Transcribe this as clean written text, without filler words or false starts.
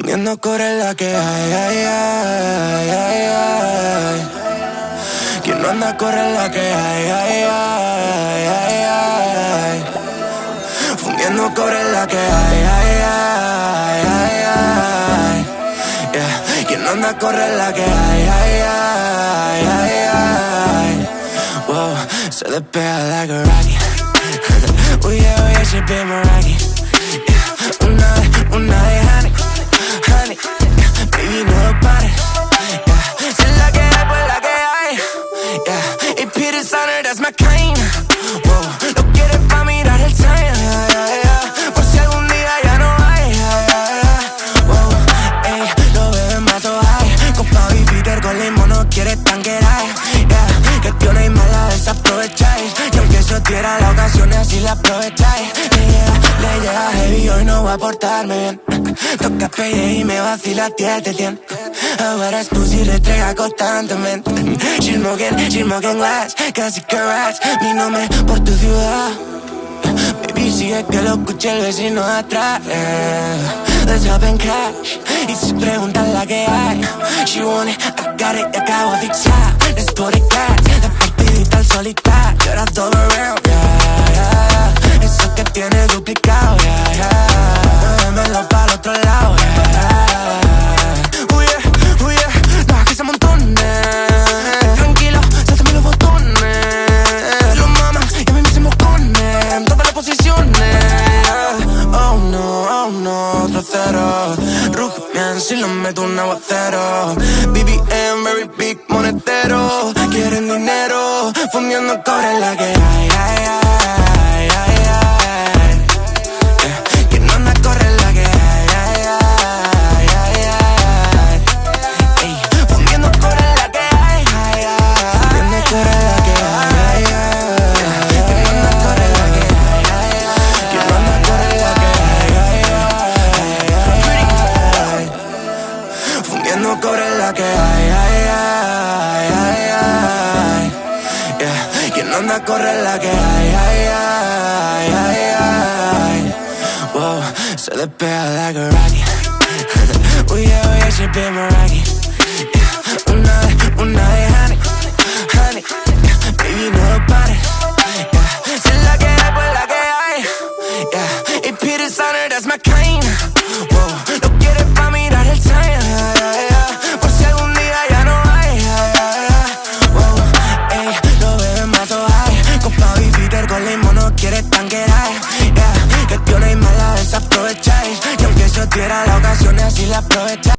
Fundiendo corre la que hay, ay, ay, ay, ay. Quien no anda corre la que hay, ay, ay, ay, ay. Fundiendo corre la que hay, ay, ay, ay, ay. Yeah. Quien no anda corre la que hay, ay, ay, ay, ay. Wow, se despega like a rocket. Oh yeah, she been Meraki. Yeah. Una de honey, honey. Yeah. Baby, no lo pares. Yeah. Si es la que hay, pues la que hay. Yeah. Y Peter Sonner, that's my kind. Wow, lo quieres pa' mirar el time. Yeah, yeah, yeah. Por si algún día ya no hay. Yeah, yeah, yeah. Wow, ey, lo beben más o hay. Copa y Peter con limón no quieres tanquear. Yeah, que tío no hay mala, desaprovecháis. Y aunque eso diera la ocasión, así la aprovecháis. Le llega heavy, hoy no voy a portarme bien. Toca pelle y me vacila 10 de 100. Ahora es tú si retrega constantemente. She's smoking glass, casi que rats. Mi nombre por tu ciudad. Baby, sigue que lo escuche el vecino de atrás. Let's hop and cash. Y si preguntas la que hay, she want it, I got it, acabo de fixar. Let's put it cat, la partidita al solitario. You're double round, yeah, yeah. Eso que tiene duplicado, yeah, yeah. Dámelo para el otro lado, yeah. Oh yeah, no, aquí se montones. Tranquilo, sáltame los botones. Los mamas, y a mí me hicimos cones. En todas las posiciones. Oh no, otro cero. Rugian si lo meto un aguacero. BBM, very big monetero. Quieren dinero, fundiendo cobre la que hay, ay, ay, ay, ay. Que no anda corre la que hay, ay, ay, ay, ay. Ey, fundiendo cobre la que hay, ay, ay. Fundiendo cobre la que hay, ay, ay. Que no anda corre la que hay, ay, ay. Que no anda corre la que hay, ay, ay, ay. Fundiendo cobre la que hay, ay, ay, ay, ay. Yeah. Quien no anda corre la que hay, ay, ay, ay, ay. Wow, se despega like a rocket. Oh yeah, she been Meraki. Yeah. Una de honey, honey. Yeah. Baby, no lo pares. Yeah. Si es la que hay, pues la que hay. Yeah. Y Peter Sonner, that's my kind. Wow, lo quieres pa' mirar el time. Yeah, yeah, yeah. Por si algún día ya no hay. Yeah, yeah, yeah. Wow, ey, lo beben más o hay. Copa y Peter con limón no quieres tanquear. Yeah, que tío no hay mala, desaprovecháis. Y aunque eso diera la ocasión, así la aprovecháis.